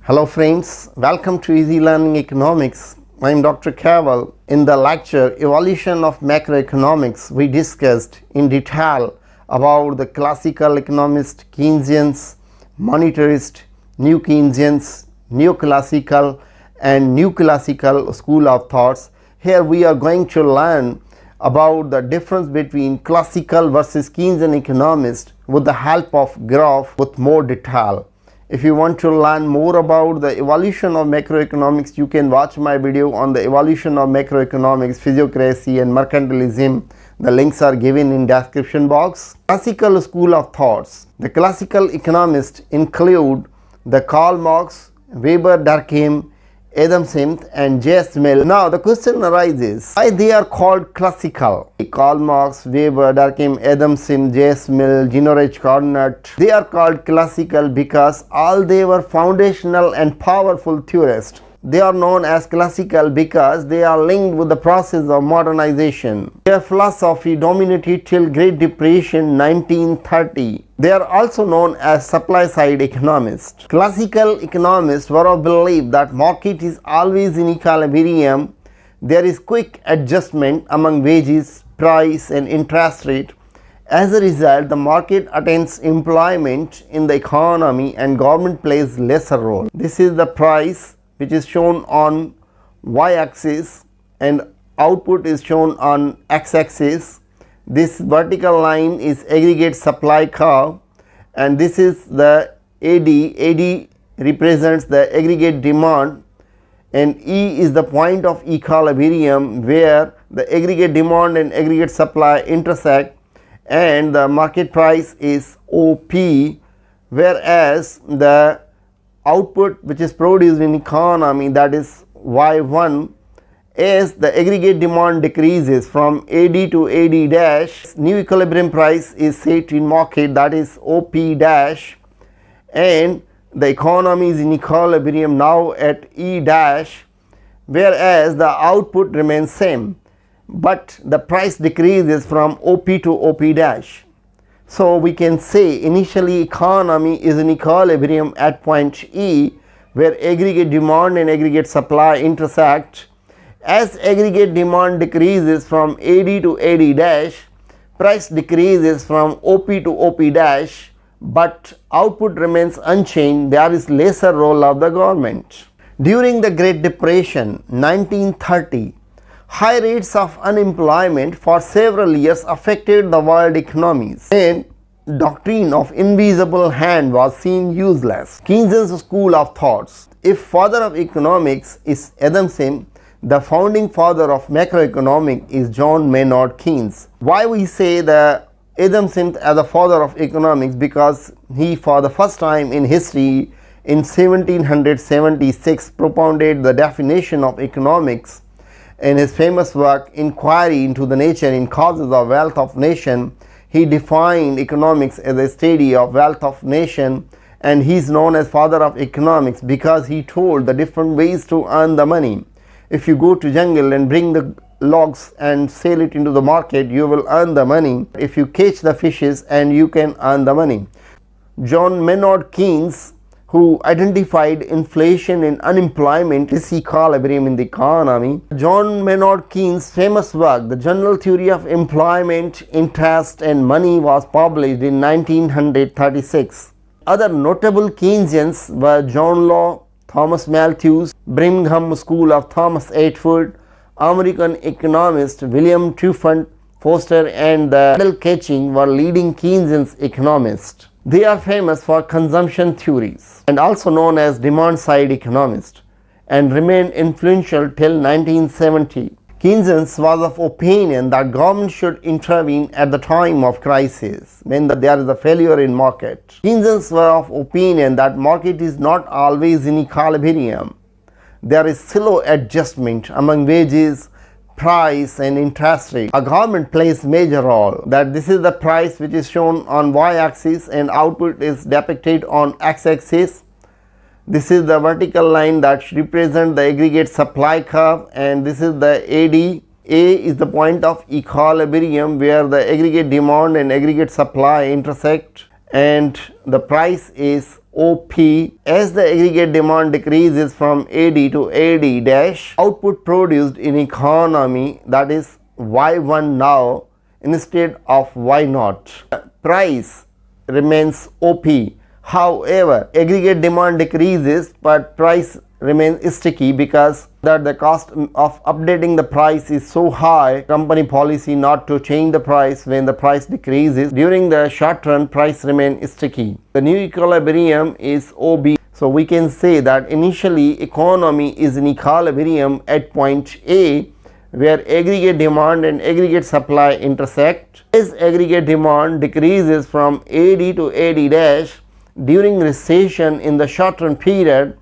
Hello friends, welcome to Easy Learning Economics. I am Dr. Caval. In the lecture Evolution of Macroeconomics, we discussed in detail about the classical economists, Keynesians, monetarist, new Keynesians, neoclassical and new classical school of thoughts. Here we are going to learn about the difference between classical versus Keynesian economists with the help of graph with more detail. If you want to learn more about the evolution of macroeconomics, you can watch my video on the evolution of macroeconomics, Physiocracy and Mercantilism. The links are given in description box. Classical school of thoughts. The classical economists include the Karl Marx, Weber, Durkheim, Adam Smith and J.S. Mill. Now the question arises, why they are called classical? Karl Marx, Weber, Durkheim, Adam Smith, J.S. Mill, Generich Carnot. They are called classical because all they were foundational and powerful theorists. They are known as classical because they are linked with the process of modernization. Their philosophy dominated till Great Depression 1930. They are also known as supply-side economists. Classical economists were of belief that market is always in equilibrium. There is quick adjustment among wages, price and interest rate. As a result, the market attains employment in the economy and government plays lesser role. This is the price which is shown on y-axis and output is shown on x-axis. This vertical line is aggregate supply curve and this is the AD. AD represents the aggregate demand and E is the point of equilibrium where the aggregate demand and aggregate supply intersect, and the market price is OP, whereas the output which is produced in economy, that is Y1, as the aggregate demand decreases from AD to AD dash, new equilibrium price is set in market, that is OP dash, and the economy is in equilibrium now at E dash, whereas the output remains same but the price decreases from OP to OP dash. So we can say initially economy is in equilibrium at point E where aggregate demand and aggregate supply intersect. As aggregate demand decreases from AD to AD dash, price decreases from OP to OP dash, but output remains unchanged. There is lesser role of the government. During the Great Depression 1930, high rates of unemployment for several years affected the world economies and doctrine of invisible hand was seen useless. Keynesian school of thoughts. If father of economics is Adam Smith, the founding father of macroeconomics is John Maynard Keynes. Why we say the Adam Smith as the father of economics? Because he for the first time in history in 1776 propounded the definition of economics. In his famous work Inquiry into the Nature and Causes of Wealth of Nation, he defined economics as a study of wealth of nation, and he is known as father of economics because he told the different ways to earn the money. If you go to jungle and bring the logs and sell it into the market, you will earn the money. If you catch the fishes and you can earn the money. John Maynard Keynes, who identified inflation and unemployment disequilibrium in the economy. John Maynard Keynes' famous work, The General Theory of Employment, Interest and Money, was published in 1936. Other notable Keynesians were John Law, Thomas Malthus, Birmingham School of Thomas Atwood, American economist William Trufant Foster and the Ketching were leading Keynesian economists. They are famous for consumption theories and also known as demand-side economists and remained influential till 1970. Keynesians was of opinion that government should intervene at the time of crisis when there is a failure in market. Keynesians were of opinion that market is not always in equilibrium. There is slow adjustment among wages, price and interest rate. A government plays major role. That this is the price which is shown on y-axis and output is depicted on x-axis. This is the vertical line that represents the aggregate supply curve, and this is the AD. A is the point of equilibrium where the aggregate demand and aggregate supply intersect, and the price is OP. As the aggregate demand decreases from AD to AD dash, output produced in economy, that is Y1 now instead of Y0. Price remains OP. However, aggregate demand decreases but price remains sticky because that the cost of updating the price is so high. Company policy not to change the price when the price decreases. During the short run, price remains sticky. The new equilibrium is OB. So we can say that initially economy is in equilibrium at point A, where aggregate demand and aggregate supply intersect. As aggregate demand decreases from AD to AD dash during recession in the short run period,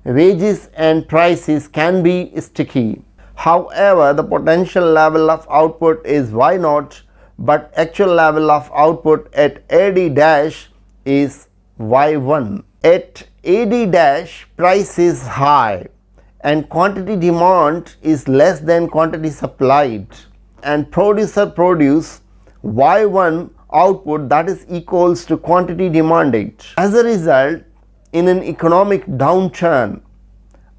wages and prices can be sticky. However, the potential level of output is Y0, but actual level of output at AD dash is Y1. At AD dash, price is high and quantity demand is less than quantity supplied, and producer produce Y1 output that is equals to quantity demanded. As a result, in an economic downturn,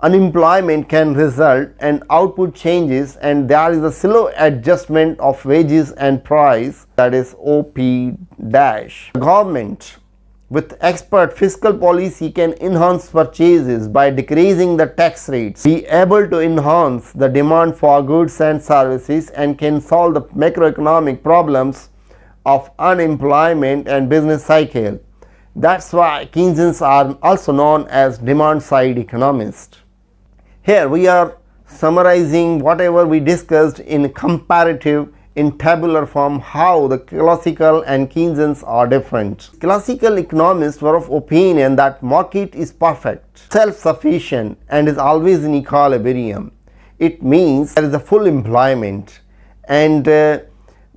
unemployment can result and output changes, and there is a slow adjustment of wages and price, that is OP dash. The government with expert fiscal policy can enhance purchases by decreasing the tax rates, be able to enhance the demand for goods and services, and can solve the macroeconomic problems of unemployment and business cycle. That's why Keynesians are also known as demand side economists. Here we are summarizing whatever we discussed in comparative in tabular form, how the classical and Keynesians are different. Classical economists were of opinion that market is perfect, self-sufficient and is always in equilibrium. It means there is a full employment and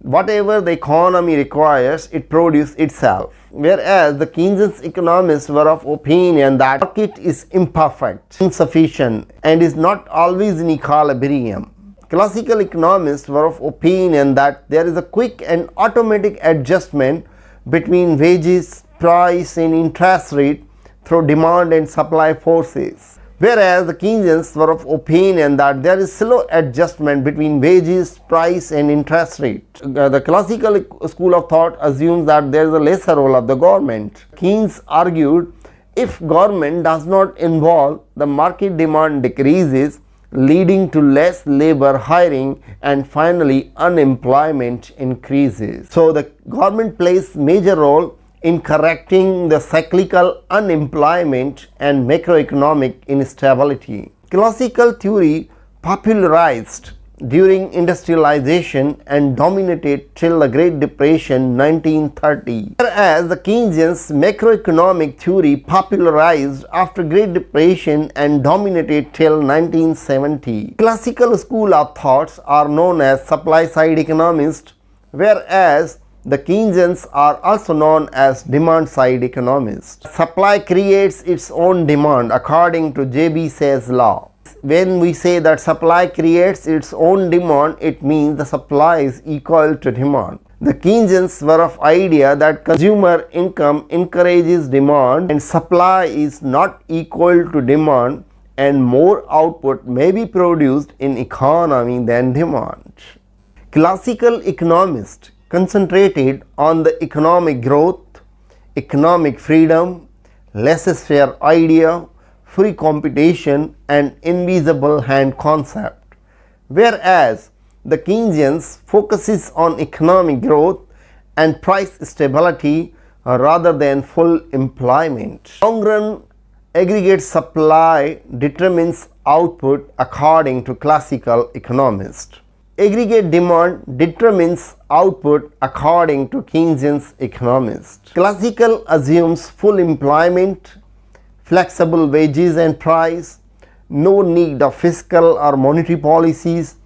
whatever the economy requires, it produces itself. Whereas the Keynesian economists were of opinion that market is imperfect, insufficient and is not always in equilibrium. Classical economists were of opinion that there is a quick and automatic adjustment between wages, price and interest rate through demand and supply forces. Whereas the Keynesians were of opinion that there is slow adjustment between wages, price and interest rate. The classical school of thought assumes that there is a lesser role of the government. Keynes argued if government does not involve, the market demand decreases, leading to less labor hiring and finally unemployment increases. So the government plays major role in correcting the cyclical unemployment and macroeconomic instability. Classical theory popularized during industrialization and dominated till the Great Depression 1930, whereas the Keynesians macroeconomic theory popularized after Great Depression and dominated till 1970. Classical school of thoughts are known as supply side economists, whereas the Keynesians are also known as demand side economists. Supply creates its own demand according to J.B. Say's law. When we say that supply creates its own demand, it means the supply is equal to demand. The Keynesians were of idea that consumer income encourages demand and supply is not equal to demand, and more output may be produced in economy than demand. Classical economists concentrated on the economic growth, economic freedom, laissez-faire idea, free competition and invisible hand concept, whereas the Keynesians focuses on economic growth and price stability rather than full employment. Long run aggregate supply determines output according to classical economists. Aggregate demand determines output according to Keynesian economists. Classical assumes full employment, flexible wages and price, no need of fiscal or monetary policies,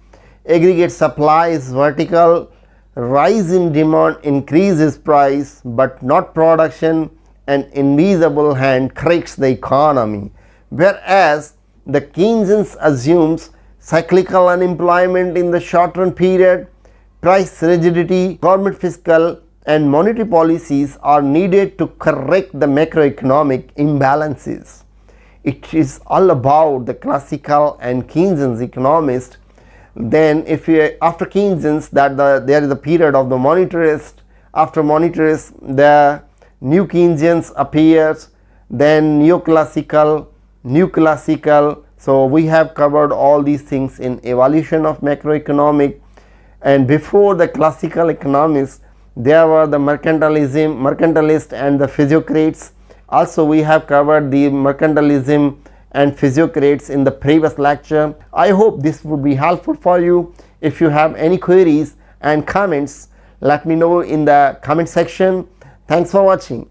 aggregate supply is vertical, rise in demand increases price but not production, and invisible hand corrects the economy, whereas the Keynesians assumes cyclical unemployment in the short run period, price rigidity, government fiscal and monetary policies are needed to correct the macroeconomic imbalances. It is all about the classical and Keynesian economists. Then if you, after Keynesians, there is a period of the monetarist. After monetarist, the new Keynesians appears, then neoclassical, new classical. So we have covered all these things in evolution of macroeconomic. And before the classical economists, there were the mercantilist and the Physiocrats. Also we have covered the mercantilism and Physiocrats in the previous lecture. I hope this would be helpful for you. If you have any queries and comments, let me know in the comment section. Thanks for watching.